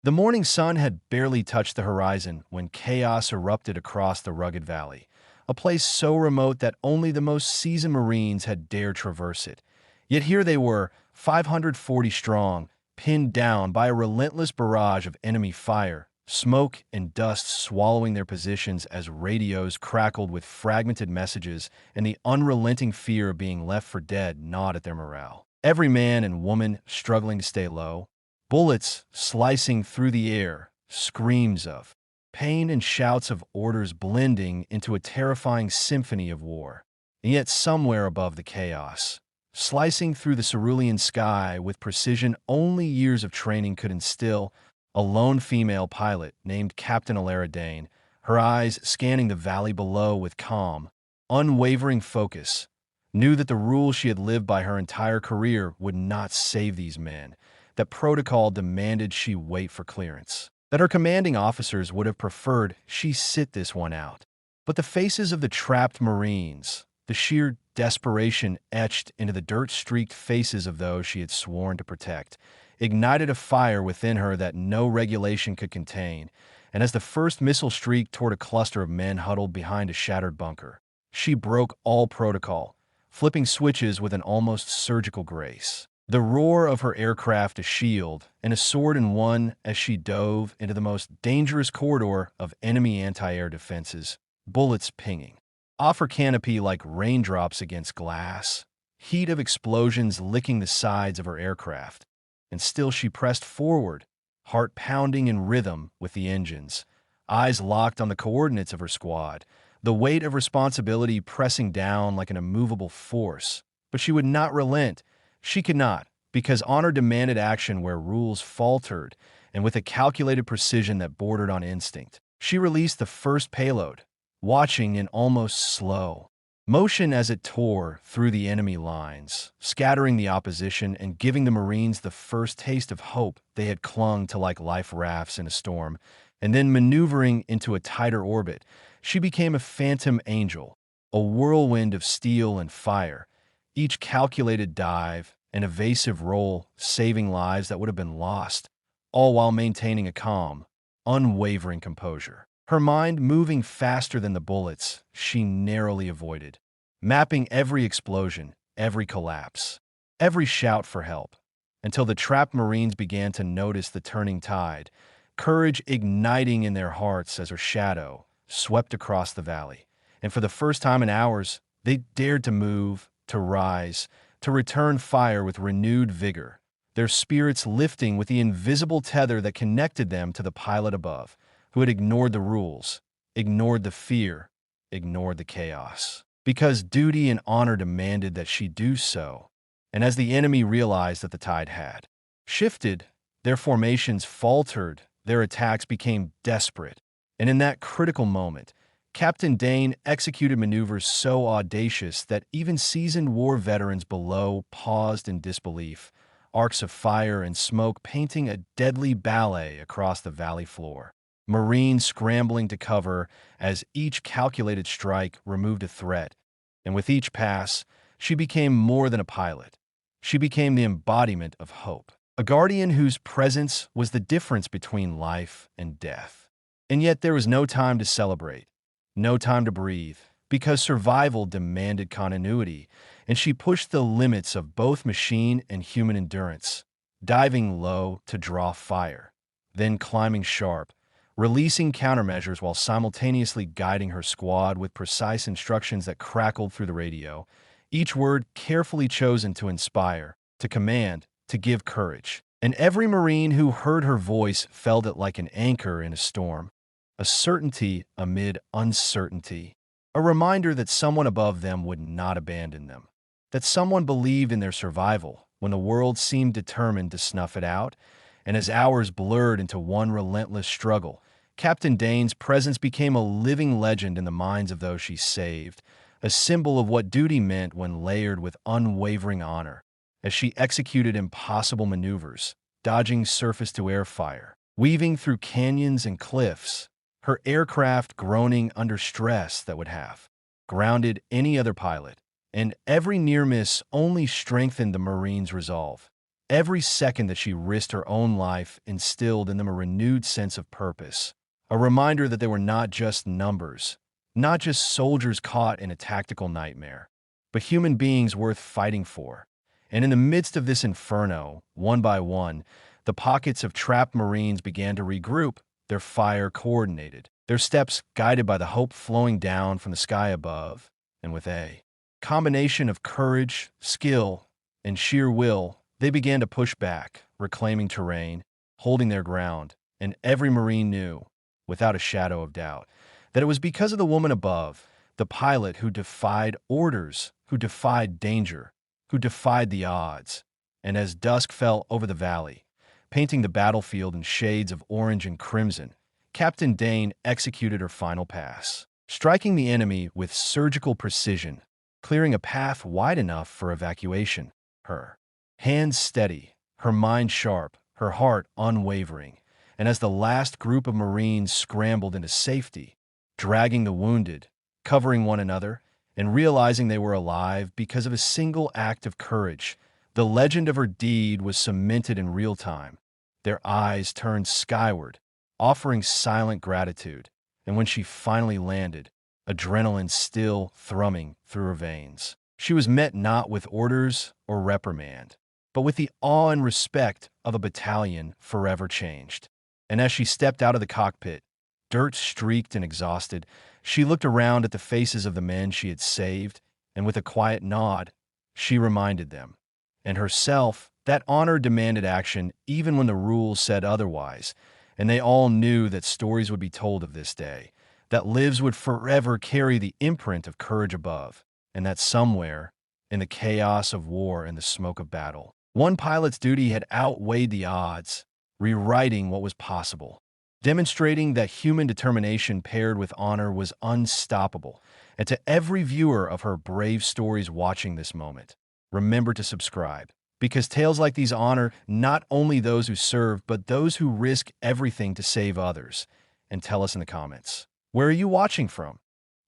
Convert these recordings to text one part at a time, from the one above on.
The morning sun had barely touched the horizon when chaos erupted across the rugged valley, a place so remote that only the most seasoned Marines had dared traverse it. Yet here they were, 540 strong, pinned down by a relentless barrage of enemy fire, smoke and dust swallowing their positions as radios crackled with fragmented messages, and the unrelenting fear of being left for dead gnawed at their morale. Every man and woman struggling to stay low, bullets slicing through the air, screams of pain and shouts of orders blending into a terrifying symphony of war. And yet somewhere above the chaos, slicing through the cerulean sky with precision only years of training could instill, a lone female pilot named Captain Alara Dane, her eyes scanning the valley below with calm, unwavering focus, knew that the rules she had lived by her entire career would not save these men, that protocol demanded she wait for clearance, that her commanding officers would have preferred she sit this one out. But the faces of the trapped Marines, the sheer desperation etched into the dirt-streaked faces of those she had sworn to protect, ignited a fire within her that no regulation could contain, and as the first missile streaked toward a cluster of men huddled behind a shattered bunker, she broke all protocol, flipping switches with an almost surgical grace. The roar of her aircraft a shield and a sword in one as she dove into the most dangerous corridor of enemy anti-air defenses, bullets pinging off her canopy like raindrops against glass, heat of explosions licking the sides of her aircraft. And still she pressed forward, heart pounding in rhythm with the engines, eyes locked on the coordinates of her squad, the weight of responsibility pressing down like an immovable force. But she would not relent. She could not, because honor demanded action where rules faltered, and with a calculated precision that bordered on instinct. She released the first payload, watching in almost slow motion as it tore through the enemy lines, scattering the opposition and giving the Marines the first taste of hope they had clung to like life rafts in a storm. And then maneuvering into a tighter orbit, she became a phantom angel, a whirlwind of steel and fire, each calculated dive, an evasive roll, saving lives that would have been lost, all while maintaining a calm, unwavering composure. Her mind moving faster than the bullets she narrowly avoided, mapping every explosion, every collapse, every shout for help, until the trapped Marines began to notice the turning tide, courage igniting in their hearts as her shadow swept across the valley. And for the first time in hours, they dared to move, to rise, to return fire with renewed vigor, their spirits lifting with the invisible tether that connected them to the pilot above, who had ignored the rules, ignored the fear, ignored the chaos. Because duty and honor demanded that she do so. And as the enemy realized that the tide had shifted, their formations faltered, their attacks became desperate. And in that critical moment, Captain Dane executed maneuvers so audacious that even seasoned war veterans below paused in disbelief, arcs of fire and smoke painting a deadly ballet across the valley floor. Marines scrambling to cover as each calculated strike removed a threat, and with each pass, she became more than a pilot. She became the embodiment of hope, a guardian whose presence was the difference between life and death. And yet there was no time to celebrate, no time to breathe, because survival demanded continuity, and she pushed the limits of both machine and human endurance, diving low to draw fire, then climbing sharp, releasing countermeasures while simultaneously guiding her squad with precise instructions that crackled through the radio, each word carefully chosen to inspire, to command, to give courage. And every Marine who heard her voice felt it like an anchor in a storm, a certainty amid uncertainty, a reminder that someone above them would not abandon them, that someone believed in their survival when the world seemed determined to snuff it out. And as hours blurred into one relentless struggle, Captain Dane's presence became a living legend in the minds of those she saved, a symbol of what duty meant when layered with unwavering honor, as she executed impossible maneuvers, dodging surface-to-air fire, weaving through canyons and cliffs, her aircraft groaning under stress that would have grounded any other pilot, and every near miss only strengthened the Marines' resolve. Every second that she risked her own life instilled in them a renewed sense of purpose, a reminder that they were not just numbers, not just soldiers caught in a tactical nightmare, but human beings worth fighting for. And in the midst of this inferno, one by one, the pockets of trapped Marines began to regroup, their fire coordinated, their steps guided by the hope flowing down from the sky above. And with a combination of courage, skill, and sheer will, they began to push back, reclaiming terrain, holding their ground, and every Marine knew, without a shadow of doubt, that it was because of the woman above, the pilot who defied orders, who defied danger, who defied the odds. And as dusk fell over the valley, painting the battlefield in shades of orange and crimson, Captain Dane executed her final pass, striking the enemy with surgical precision, clearing a path wide enough for evacuation. Her hands steady, her mind sharp, her heart unwavering. And as the last group of Marines scrambled into safety, dragging the wounded, covering one another, and realizing they were alive because of a single act of courage, the legend of her deed was cemented in real time. Their eyes turned skyward, offering silent gratitude, and when she finally landed, adrenaline still thrumming through her veins, she was met not with orders or reprimand, but with the awe and respect of a battalion forever changed. And as she stepped out of the cockpit, dirt-streaked and exhausted, she looked around at the faces of the men she had saved, and with a quiet nod, she reminded them, and herself, that honor demanded action even when the rules said otherwise, and they all knew that stories would be told of this day, that lives would forever carry the imprint of courage above, and that somewhere, in the chaos of war and the smoke of battle, one pilot's duty had outweighed the odds, rewriting what was possible, demonstrating that human determination paired with honor was unstoppable. And to every viewer of her brave stories watching this moment, remember to subscribe, because tales like these honor not only those who serve, but those who risk everything to save others. And tell us in the comments, where are you watching from?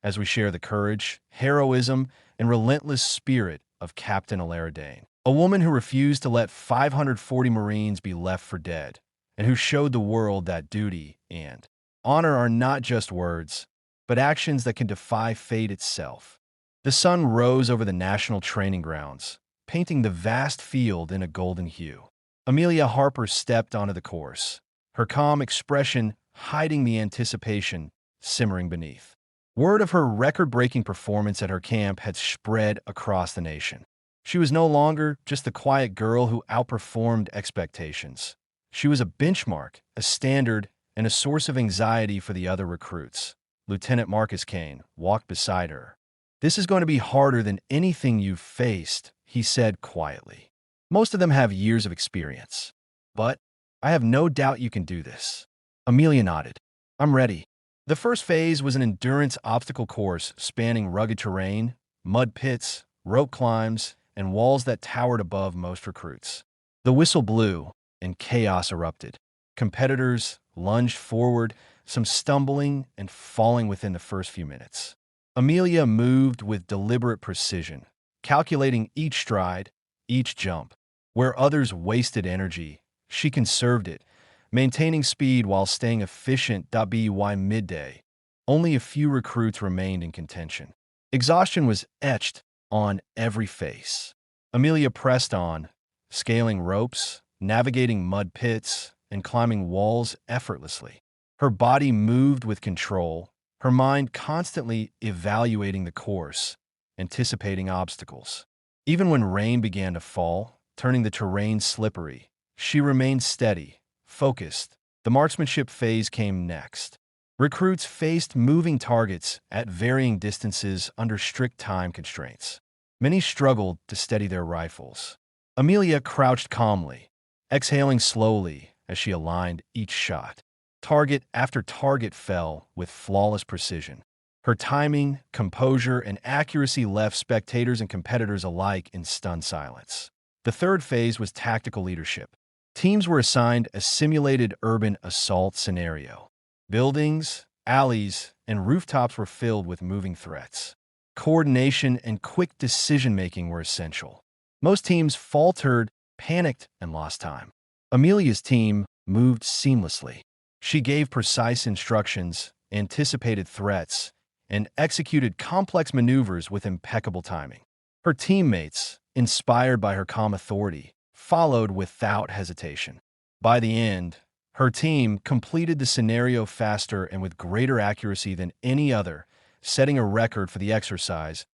As we share the courage, heroism, and relentless spirit of Captain Amelia Dane, a woman who refused to let 540 Marines be left for dead, and who showed the world that duty and honor are not just words, but actions that can defy fate itself. The sun rose over the national training grounds, painting the vast field in a golden hue. Amelia Harper stepped onto the course, her calm expression hiding the anticipation simmering beneath. Word of her record-breaking performance at her camp had spread across the nation. She was no longer just the quiet girl who outperformed expectations. She was a benchmark, a standard, and a source of anxiety for the other recruits. Lieutenant Marcus Kane walked beside her. "This is going to be harder than anything you've faced," he said quietly. "Most of them have years of experience. But I have no doubt you can do this." Amelia nodded. "I'm ready." The first phase was an endurance obstacle course spanning rugged terrain, mud pits, rope climbs, and walls that towered above most recruits. The whistle blew, and chaos erupted. Competitors lunged forward, some stumbling and falling within the first few minutes. Amelia moved with deliberate precision, calculating each stride, each jump. Where others wasted energy, she conserved it, maintaining speed while staying efficient. By midday, only a few recruits remained in contention. Exhaustion was etched on every face. Amelia pressed on, scaling ropes, navigating mud pits, and climbing walls effortlessly. Her body moved with control, her mind constantly evaluating the course, anticipating obstacles. Even when rain began to fall, turning the terrain slippery, she remained steady, focused. The marksmanship phase came next. Recruits faced moving targets at varying distances under strict time constraints. Many struggled to steady their rifles. Amelia crouched calmly, exhaling slowly as she aligned each shot. Target after target fell with flawless precision. Her timing, composure, and accuracy left spectators and competitors alike in stunned silence. The third phase was tactical leadership. Teams were assigned a simulated urban assault scenario. Buildings, alleys, and rooftops were filled with moving threats. Coordination and quick decision-making were essential. Most teams faltered, panicked and lost time. Amelia's team moved seamlessly. She gave precise instructions, anticipated threats, and executed complex maneuvers with impeccable timing. Her teammates, inspired by her calm authority, followed without hesitation. By the end, her team completed the scenario faster and with greater accuracy than any other, setting a record for the exercise.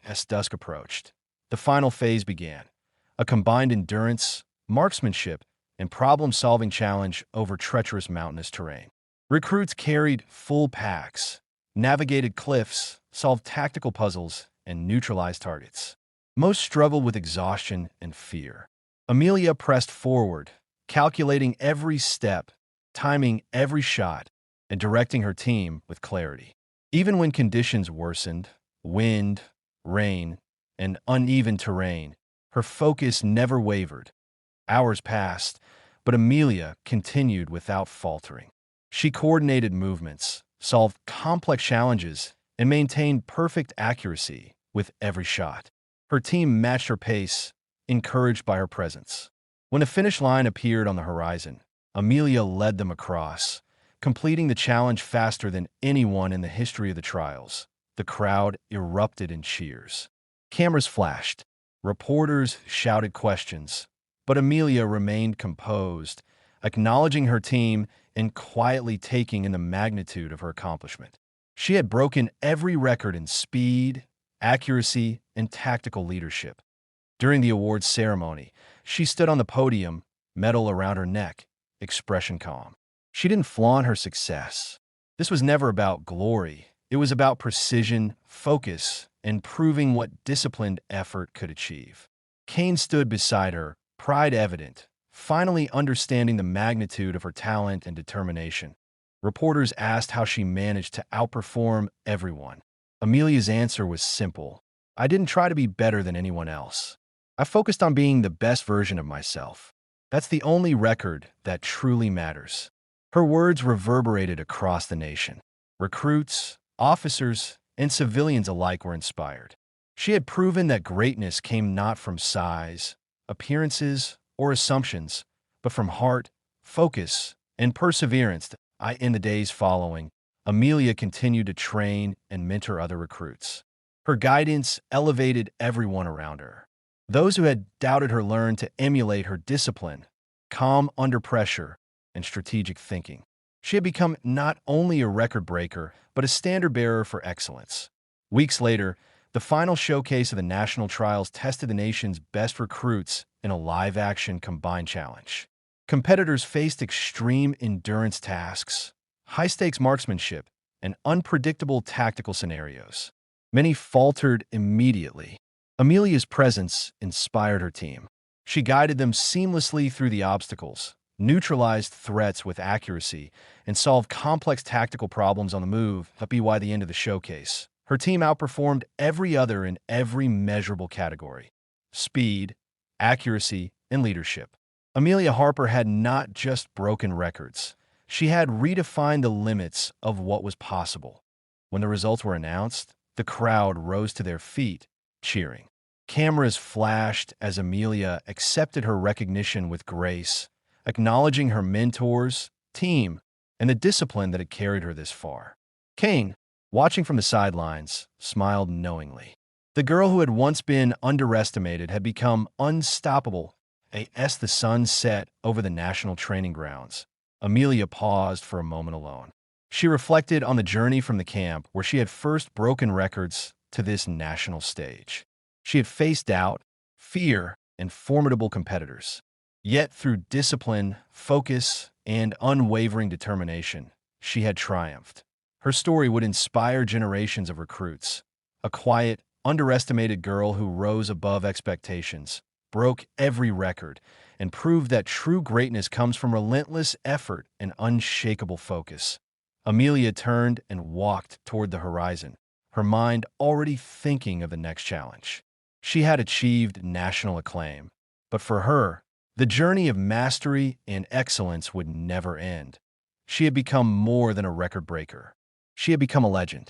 As dusk approached, the final phase began, a combined endurance, marksmanship, and problem-solving challenge over treacherous mountainous terrain. Recruits carried full packs, navigated cliffs, solved tactical puzzles, and neutralized targets. Most struggled with exhaustion and fear. Amelia pressed forward, calculating every step, timing every shot, and directing her team with clarity. Even when conditions worsened, wind, rain, and uneven terrain, her focus never wavered. Hours passed, but Amelia continued without faltering. She coordinated movements, solved complex challenges, and maintained perfect accuracy with every shot. Her team matched her pace, encouraged by her presence. When a finish line appeared on the horizon, Amelia led them across, completing the challenge faster than anyone in the history of the trials. The crowd erupted in cheers. Cameras flashed. Reporters shouted questions. But Amelia remained composed, acknowledging her team and quietly taking in the magnitude of her accomplishment. She had broken every record in speed, accuracy, and tactical leadership. During the awards ceremony, she stood on the podium, medal around her neck, expression calm. She didn't flaunt her success. This was never about glory. It was about precision, focus, and proving what disciplined effort could achieve. Kane stood beside her, pride evident, finally understanding the magnitude of her talent and determination. Reporters asked how she managed to outperform everyone. Amelia's answer was simple. I didn't try to be better than anyone else. I focused on being the best version of myself. That's the only record that truly matters. Her words reverberated across the nation. Recruits, officers, and civilians alike were inspired. She had proven that greatness came not from size, appearances, or assumptions, but from heart, focus, and perseverance. In the days following, Amelia continued to train and mentor other recruits. Her guidance elevated everyone around her. Those who had doubted her learned to emulate her discipline, calm under pressure, and strategic thinking. She had become not only a record breaker, but a standard bearer for excellence. Weeks later, the final showcase of the national trials tested the nation's best recruits in a live-action combined challenge. Competitors faced extreme endurance tasks, high-stakes marksmanship, and unpredictable tactical scenarios. Many faltered immediately. Amelia's presence inspired her team. She guided them seamlessly through the obstacles, neutralized threats with accuracy, and solved complex tactical problems on the move. By the end of the showcase, her team outperformed every other in every measurable category: speed, accuracy, and leadership. Amelia Harper had not just broken records. She had redefined the limits of what was possible. When the results were announced, the crowd rose to their feet, cheering. Cameras flashed as Amelia accepted her recognition with grace, acknowledging her mentors, team, and the discipline that had carried her this far. Kane, watching from the sidelines, smiled knowingly. The girl who had once been underestimated had become unstoppable. As the sun set over the national training grounds, Amelia paused for a moment alone. She reflected on the journey from the camp where she had first broken records to this national stage. She had faced doubt, fear, and formidable competitors. Yet through discipline, focus, and unwavering determination, she had triumphed. Her story would inspire generations of recruits. A quiet, underestimated girl who rose above expectations, broke every record, and proved that true greatness comes from relentless effort and unshakable focus. Amelia turned and walked toward the horizon, her mind already thinking of the next challenge. She had achieved national acclaim, but for her, the journey of mastery and excellence would never end. She had become more than a record breaker. She had become a legend.